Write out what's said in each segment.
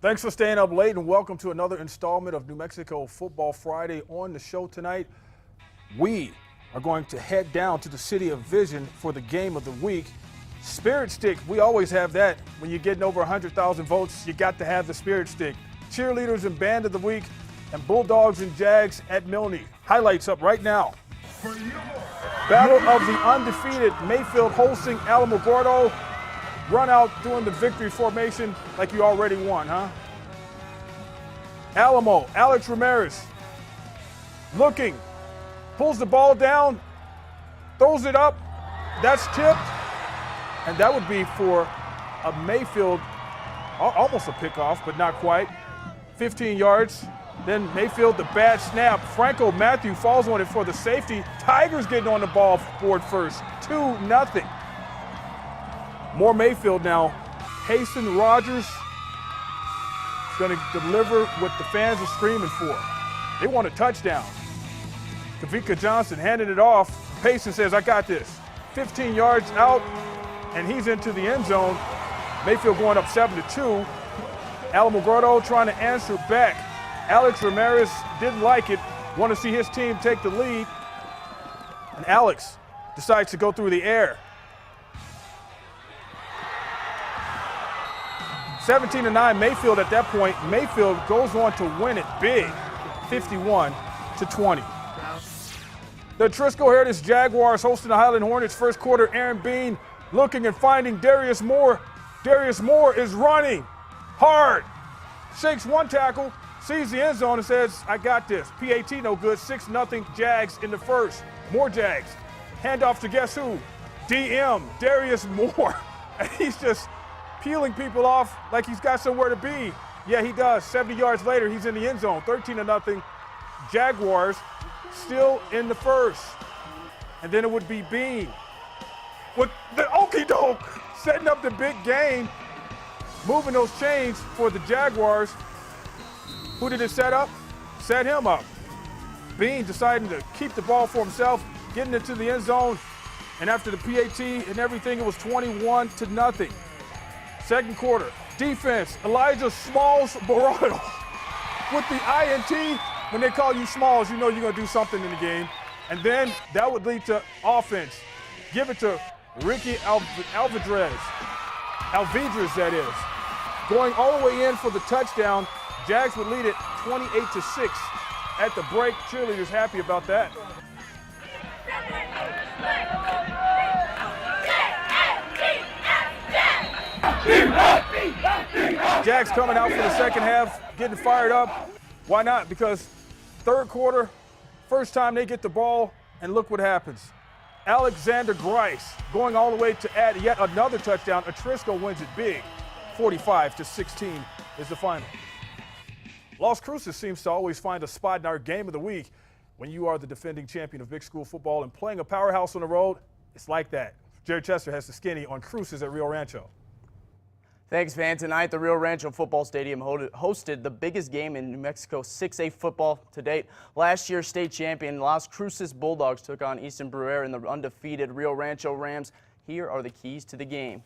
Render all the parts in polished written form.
Thanks for staying up late and welcome to another installment of New Mexico Football Friday. On the show tonight, we are going to head down to the City of Vision for the game of the week. Spirit Stick, we always have that. When you're getting over 100,000 votes, you got to have the Spirit Stick. Cheerleaders and Band of the Week, and Bulldogs and Jags at Milne. Highlights up right now. Battle of the undefeated Mayfield hosting Alamogordo. Run out doing the victory formation like you already won, huh? Alamo, Alex Ramirez, looking, pulls the ball down, throws it up, that's tipped, and that would be for a Mayfield, almost a pickoff, but not quite, 15 yards. Then Mayfield, the bad snap. Franco Matthew falls on it for the safety. Tigers getting on the ball board first, 2-0. More Mayfield now. Hasten Rogers is going to deliver what the fans are screaming for. They want a touchdown. Kavika Johnson handed it off. Payson says, I got this. 15 yards out, and he's into the end zone. Mayfield going up 7-2. Alamogordo trying to answer back. Alex Ramirez didn't like it, want to see his team take the lead. And Alex decides to go through the air. 17-9 Mayfield at that point. Mayfield goes on to win it big, 51-20. The Trisco Heritage Jaguars hosting the Highland Hornets. First quarter, Aaron Bean looking and finding Darius Moore. Darius Moore is running hard. Shakes one tackle, sees the end zone and says, I got this. PAT no good, 6-0 Jags in the first. More Jags. Handoff to guess who? DM, Darius Moore. And he's just peeling people off like he's got somewhere to be. Yeah, he does. 70 yards later, he's in the end zone. 13-0 Jaguars still in the first. And then it would be Bean with the okie doke, setting up the big game, moving those chains for the Jaguars. Who did it set up? Set him up. Bean deciding to keep the ball for himself, getting into the end zone. And after the PAT and everything, it was 21-0. Second quarter, defense, Elijah Smalls-Barado with the INT. When they call you Smalls, you know you're going to do something in the game. And then that would lead to offense. Give it to Ricky Alvidrez, that is. Going all the way in for the touchdown. Jags would lead it 28-6 at the break. Cheerleaders happy about that. Jags coming out for the second half, getting fired up. Why not? Because third quarter, first time they get the ball, and look what happens. Alexander Grice going all the way to add yet another touchdown. Atrisco wins it big. 45-16 is the final. Las Cruces seems to always find a spot in our game of the week. When you are the defending champion of big school football and playing a powerhouse on the road, it's like that. Jared Chester has the skinny on Cruces at Rio Rancho. Thanks, Van. Tonight, the Rio Rancho Football Stadium hosted the biggest game in New Mexico 6A football to date. Last year's state champion Las Cruces Bulldogs took on Easton Brewer and the undefeated Rio Rancho Rams. Here are the keys to the game.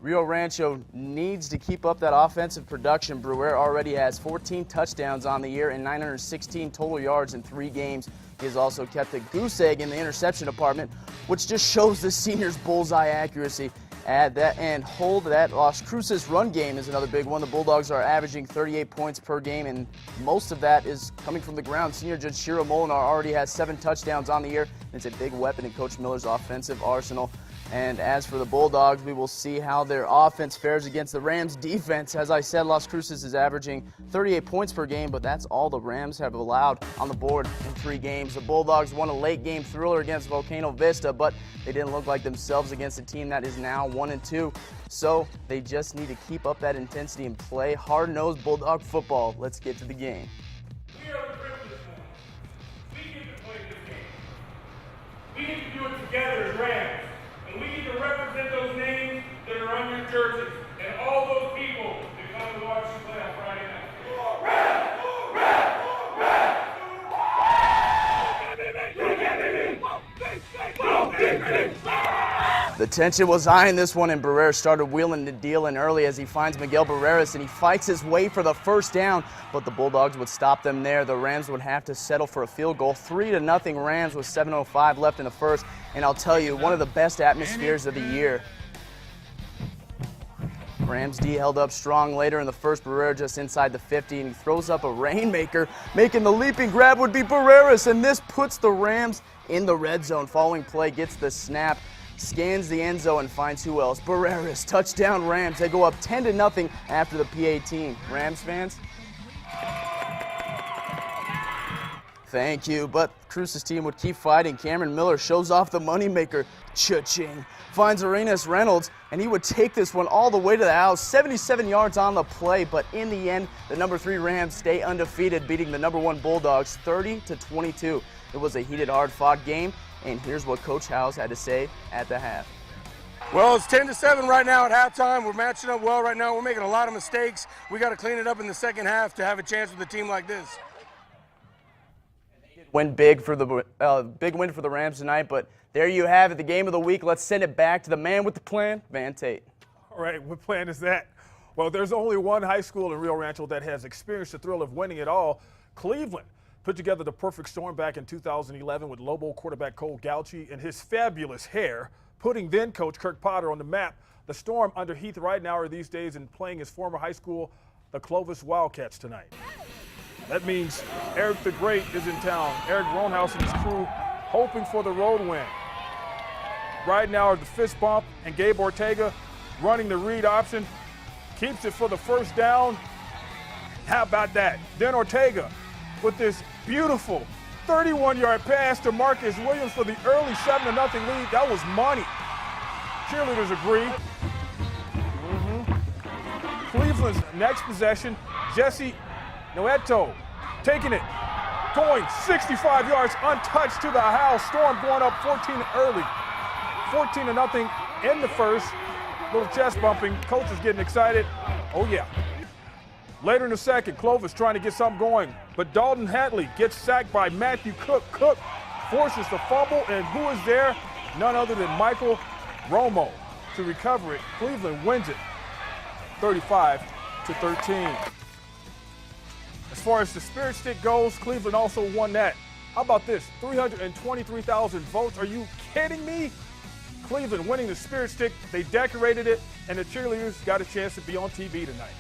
Rio Rancho needs to keep up that offensive production. Brewer already has 14 touchdowns on the year and 916 total yards in 3 games. He has also kept a goose egg in the interception department, which just shows the senior's bullseye accuracy. Add that and hold that. Las Cruces run game is another big one. The Bulldogs are averaging 38 points per game, and most of that is coming from the ground. Senior Judge Shiro Molinar already has 7 touchdowns on the year. It's a big weapon in Coach Miller's offensive arsenal. And as for the Bulldogs, we will see how their offense fares against the Rams' defense. As I said, Las Cruces is averaging 38 points per game, but that's all the Rams have allowed on the board in 3 games. The Bulldogs won a late-game thriller against Volcano Vista, but they didn't look like themselves against a team that is now 1-2. So they just need to keep up that intensity and play hard-nosed Bulldog football. Let's get to the game. We are the privileged ones. We get to play this game. We need to do it together as Rams. And we need to represent those names that are on your jerseys and all those people that come to watch you play on Friday night. Rams! The The tension was high in this one, and Barrera started wheeling the deal in early as he finds Miguel Barreras, and he fights his way for the first down, but the Bulldogs would stop them there. The Rams would have to settle for a field goal. 3-0 Rams with 7:05 left in the first, and I'll tell you, one of the best atmospheres of the year. Rams D held up strong later in the first. Barrera just inside the 50, and he throws up a rainmaker. Making the leaping grab would be Barreras, and this puts the Rams in the red zone. Following play gets the snap, scans the end zone, and finds who else? Barreras. Touchdown Rams. They go up 10-0 after the P18. Rams fans? Thank you, but Cruz's team would keep fighting. Cameron Miller shows off the moneymaker. Cha-ching. Finds Arenas Reynolds, and he would take this one all the way to the house. 77 yards on the play, but in the end, the number 3 Rams stay undefeated, beating the number 1 Bulldogs 30-22. It was a heated, hard-fought game, and here's what Coach Howes had to say at the half. Well, it's 10-7 right now at halftime. We're matching up well right now. We're making a lot of mistakes. We got to clean it up in the second half to have a chance with a team like this. Big win for the Rams tonight, but there you have it, the game of the week. Let's send it back to the man with the plan, Van Tate. All right, what plan is that? Well, there's only one high school in Rio Rancho that has experienced the thrill of winning it all. Cleveland put together the perfect storm back in 2011 with Lobo quarterback Cole Gauchi and his fabulous hair, putting then coach Kirk Potter on the map. The Storm under Heath Ridenauer these days and playing his former high school, the Clovis Wildcats, tonight. That means Eric the Great is in town. Eric Roanhouse and his crew hoping for the road win. Ridenauer the fist bump, and Gabe Ortega running the read option. Keeps it for the first down. How about that? Then Ortega with this beautiful 31-yard pass to Marcus Williams for the early 7-0 lead. That was money. Cheerleaders agree. Cleveland's next possession, Jesse Noeto taking it, going 65 yards untouched to the house. Storm going up 14 early. 14-0 in the first. Little chest bumping. Coach is getting excited. Oh, yeah. Later in the second, Clovis trying to get something going, but Dalton Hatley gets sacked by Matthew Cook. Cook forces the fumble, and who is there? None other than Michael Romo to recover it. Cleveland wins it 35-13. As far as the Spirit Stick goes, Cleveland also won that. How about this? 323,000 votes. Are you kidding me? Cleveland winning the Spirit Stick. They decorated it, and the cheerleaders got a chance to be on TV tonight.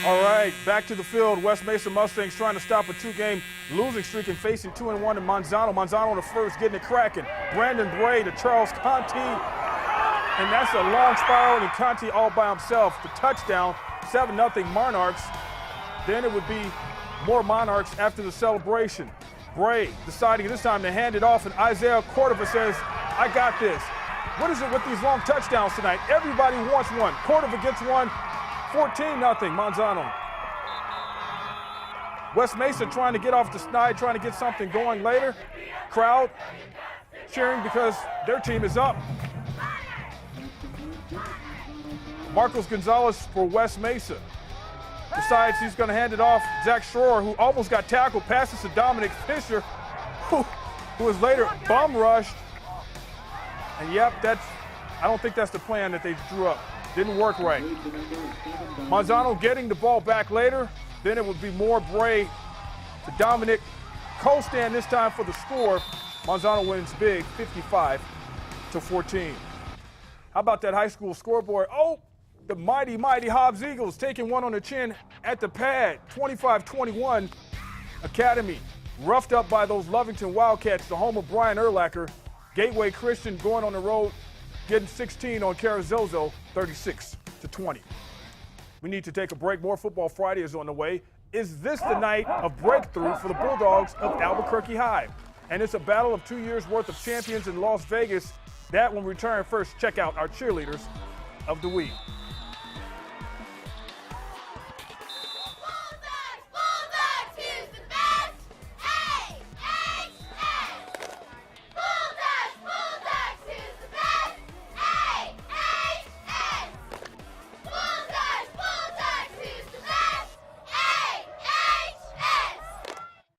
All right, back to the field. West Mesa Mustangs trying to stop a 2-game losing streak and facing 2-1 in Manzano. Manzano on the first, getting it cracking. Brandon Bray to Charles Conti. And that's a long spiral, and Conti all by himself. The touchdown, 7-0 Monarchs. Then it would be more Monarchs after the celebration. Bray deciding this time to hand it off, and Isaiah Cordova says, I got this. What is it with these long touchdowns tonight? Everybody wants one. Cordova gets one. 14-0 Manzano. West Mesa trying to get off the snide, trying to get something going later. Crowd cheering because their team is up. Marcos Gonzalez for West Mesa decides he's going to hand it off. Zach Schroer, who almost got tackled, passes to Dominic Fisher, who was later bum rushed. And yep, I don't think that's the plan that they drew up. Didn't work right. Manzano getting the ball back later. Then it would be more Bray to Dominic. Costan this time for the score. Manzano wins big, 55-14. How about that high school scoreboard? Oh, the mighty, mighty Hobbs Eagles taking one on the chin at the pad. 25-21 Academy. Roughed up by those Lovington Wildcats, the home of Brian Urlacher. Gateway Christian going on the road, getting 16 on Carrizozo, 36-20. We need to take a break. More Football Friday is on the way. Is this the night of breakthrough for the Bulldogs of Albuquerque High? And it's a battle of 2 years worth of champions in Las Vegas. That when we return first, check out our cheerleaders of the week.